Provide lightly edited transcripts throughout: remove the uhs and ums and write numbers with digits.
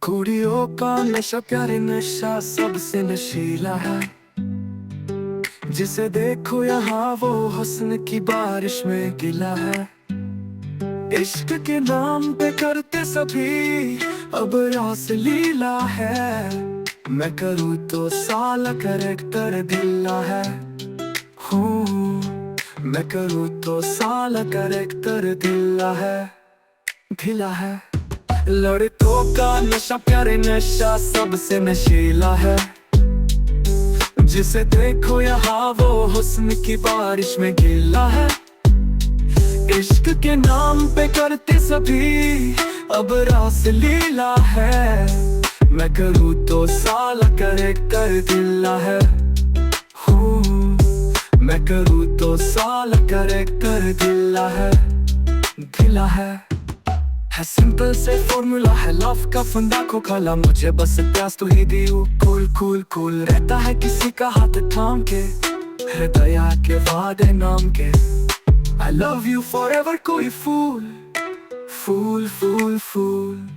कुड़ियों का नशा प्यारे नशा सबसे नशीला है। जिसे देखो यहाँ वो हुस्न की बारिश में गिला है। इश्क के नाम पे करते सभी अब रास लीला है। मैं करूँ तो साला करेक्टर ढीला है। मैं करूँ तो साला करेक्टर ढीला है। लड़कों का नशा प्यारे नशा सबसे नशीला है। जिसे देखो यहाँ वो हुस्न की बारिश में गिला है। इश्क के नाम पे करते सभी अब रास लीला है। मैं करूँ तो साला करेक्टर ढीला है। मैं करूँ तो साला करेक्टर ढीला है। सिंपल से फॉर्मूला है लव का फंदा को खाला मुझे बस प्यास तू ही दियो। कूल कूल कूल रहता है किसी का हाथ थाम के हृदय के वादे नाम के। I love you forever कोई फूल फूल फूल फूल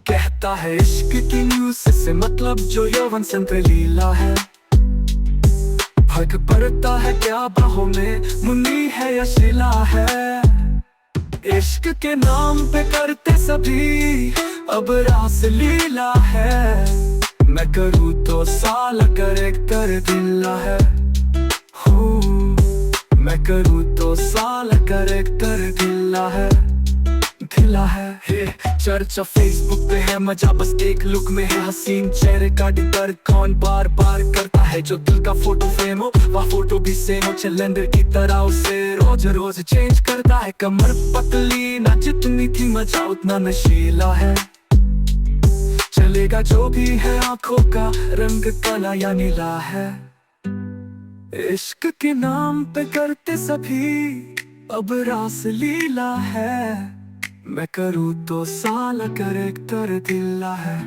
कहता है इश्क की न्यूज़ से मतलब जो यौवन संतरे लीला है। फर्क पड़ता है क्या बाहों में मुन्नी है या शीला है। इश्क के नाम पे करते सभी अब रास लीला है। मैं करूँ तो साला करेक्टर ढीला है। मैं करूँ तो साला करेक्टर ढीला है। चर्चा फेसबुक पे है मजा बस एक लुक में है। हसीन चेहरे का डिटर कौन बार बार करता है जो दिल का फोटो फ्रेम हो वह फोटो भी सेम हो। कैलेंडर की तरह उसे रोज रोज चेंज करता है। कमर पतली ना जितनी थी मजा उतना नशीला है। चलेगा जो भी है आंखों का रंग काला या नीला है। इश्क के नाम पे करते सभी अब रास लीला है। मैं करूँ तो साला करेक्टर ढीला है।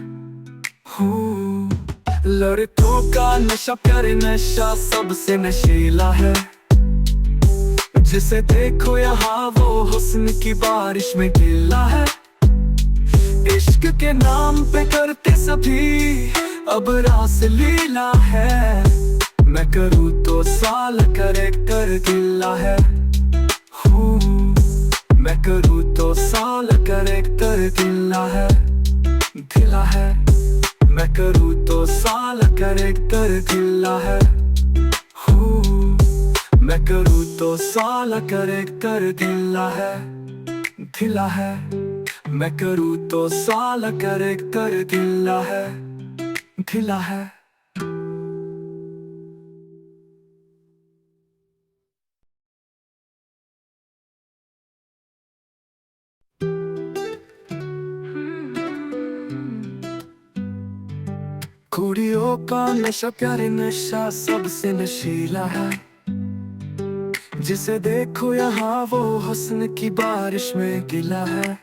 लड़कों का नशा प्यारे नशा सबसे नशीला है। जिसे देखो यहाँ वो हुस्न की बारिश में गिला है। इश्क के नाम पे करते सभी अब रास लीला है। मैं करूँ तो साला करेक्टर ढीला है। मैं करूँ तो साला करेक्टर ढीला है। मैं करूँ तो साला करेक्टर ढीला है। मैं करूँ तो साला करेक्टर ढीला है। मैं करूँ तो साला करेक्टर ढीला है। कुड़ियों का नशा प्यारे नशा सबसे नशीला है। जिसे देखो यहाँ वो हुस्न की बारिश में गिला है।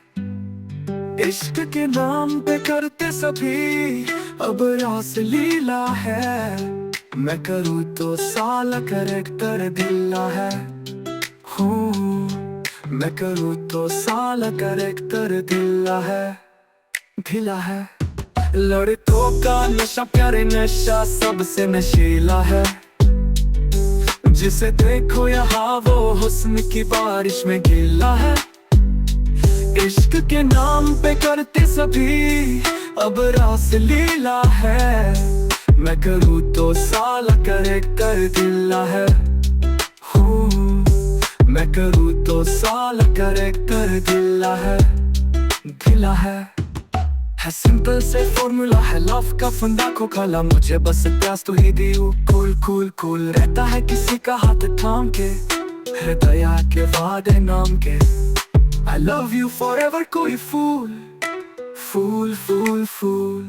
इश्क के नाम पे करते सभी अब रास लीला है। मैं करूँ तो साला करेक्टर ढीला है। मैं करूँ तो साला करेक्टर ढीला है। लड़कों का नशा प्यारे नशा सबसे नशीला है। जिसे देखो यहाँ वो हुस्न की बारिश में गिला है। इश्क के नाम पे करते सभी अब रास लीला है। मैं करूँ तो साला करेक्टर ढीला है। मैं करूँ तो साला करेक्टर ढीला है। सिंपल से फॉर्मूला है लव का फंदा को खाला मुझे बस प्यास तू ही दियो। कूल कूल कूल रहता है किसी का हाथ थाम के हृदय के वादे नाम के। I love you forever कोई फूल फूल फूल फूल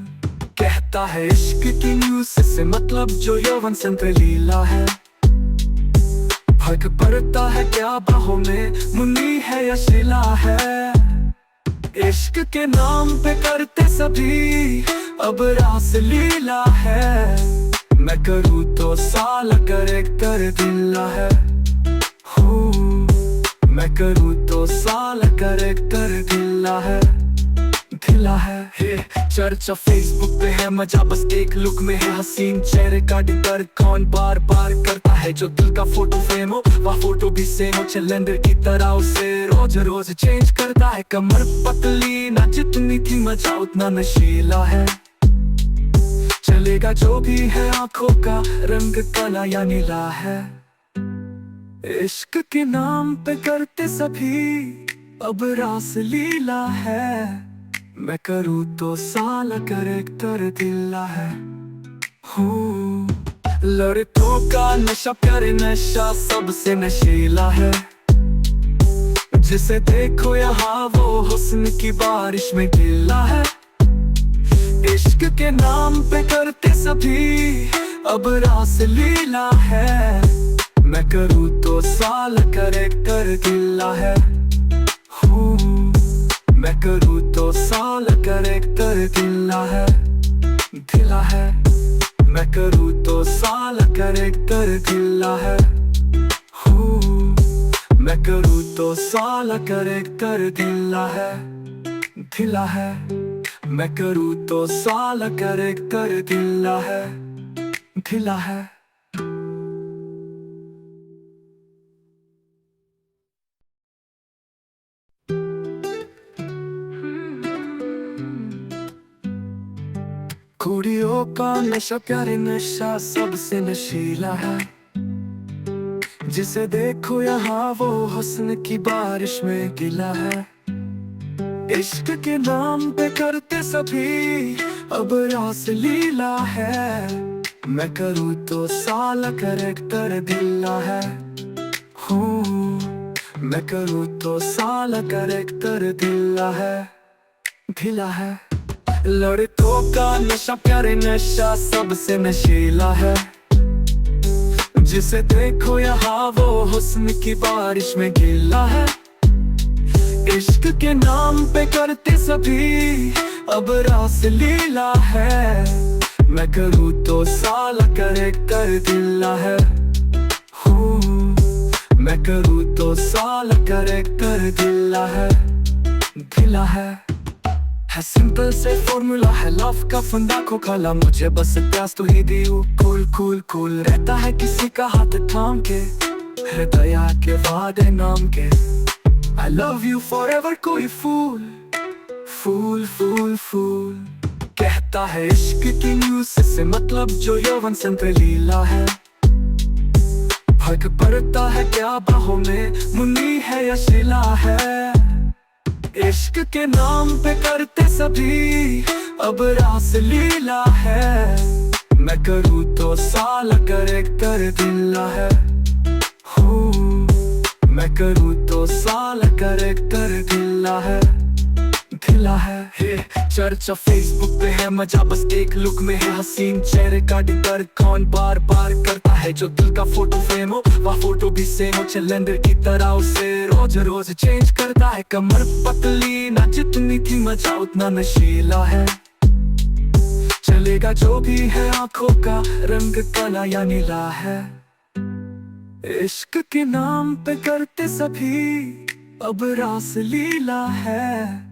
कहता है इश्क की न्यूज़ से मतलब जो यौवन संतरे लीला है। फर्क पड़ता है क्या बाहों में मुन्नी है या शीला है। इश्क के नाम पे करते सभी अब रास लीला है। मैं करूँ तो साला करेक्टर ढीला है। मैं करूँ तो साला करेक्टर ढीला है। ढीला है। चर्चा फेसबुक पे है, मजा बस एक लुक में है। हसीन चेहरे का डिटर कौन बार बार करता है। जो दिल का फोटो फ्रेम हो वह फोटो भी सेम हो। कैलेंडर की तरह उसे रोज रोज चेंज करता है। कमर पतली ना जितनी थी, मजा उतना नशीला है। चलेगा जो भी है, आंखों का रंग काला या नीला है। इश्क के नाम पे करते सभी अब रास लीला है। मैं करूँ तो साला कैरेक्टर ढीला है। लड़कों का नशा प्यारे नशा सबसे नशीला है। जिसे देखो यहाँ वो हुस्न की बारिश में गिला है। इश्क के नाम पे करते सभी अब रास लीला है। मैं करूँ तो साला कैरेक्टर ढीला है। मैं करूँ तो साला कैरेक्टर ढीला है। ढीला है। मैं करूँ तो साला कैरेक्टर ढीला है। मैं करूँ तो साला कैरेक्टर ढीला है। ढीला है। मैं करूँ तो साला कैरेक्टर ढीला है। ढीला है। कुड़ियों का नशा प्यारे नशा सबसे नशीला है। जिसे देखो यहाँ वो हुस्न की बारिश में गिला है। इश्क के नाम पे करते सभी अब रास लीला है। मैं करूँ तो साला कैरेक्टर ढीला है। मैं करूँ तो साला कैरेक्टर ढीला है। ढीला है। लड़कों का नशा प्यारे नशा सबसे नशीला है। जिसे देखो यहाँ वो हुस्न की बारिश में गिला है। इश्क के नाम पे करते सभी अब रास लीला है। मैं करूँ तो साला कैरेक्टर ढीला है। मैं करूँ तो साला कैरेक्टर ढीला है। ढीला है सिंपल से फॉर्मूला है लव का फंदा खोखला। मुझे बस प्यास तू ही दियो। कूल कूल कूल रहता है किसी का हाथ थाम के, हृदय के वादे नाम के। I love you forever कोई फूल फूल फूल फूल कहता है। इश्क की न्यूज़ से मतलब जो यौवन संत लीला है। फर्क पड़ता है क्या बाहों में मुन्नी है या शीला है। इश्क के नाम पे करते सभी अब रास लीला है। मैं करूँ तो साला कैरेक्टर ढीला है। मैं करूँ तो साला कैरेक्टर ढीला है। ढीला है। चर्चा फेसबुक पे है, मजा बस एक लुक में है। हसीन चेहरे का डिटर कौन बार बार करता है। जो दिल का फोटो फ्रेम हो वह फोटो भी सेम हो। कैलेंडर की तरह उसे रोज रोज चेंज करता है। कमर पतली ना जितनी थी, मजा उतना नशीला है। चलेगा जो भी है, आंखों का रंग काला या नीला है। इश्क के नाम पे करते सभी अब रास लीला है।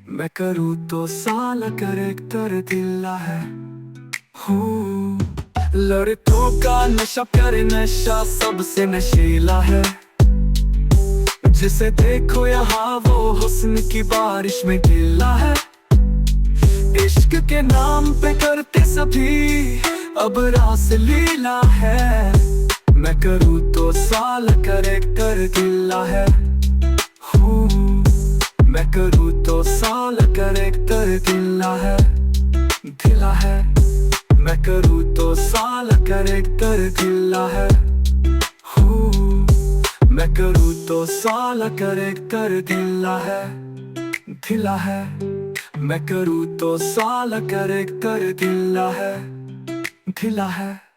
मैं करूँ तो साला कैरेक्टर ढीला है। लड़कों का नशा प्यारे नशा सबसे नशीला है। जिसे देखो यहाँ वो हुस्न की बारिश में गिला है। इश्क के नाम पे करते सभी अब रास लीला है। मैं करूँ तो साला कैरेक्टर ढीला है। मैं करूँ तो साला कैरेक्टर ढीला है। ढीला है। मैं करूँ तो साला कैरेक्टर ढीला है। मैं करूँ तो साला कैरेक्टर ढीला है। ढीला है। मैं करूँ तो साला कैरेक्टर ढीला है। ढीला है।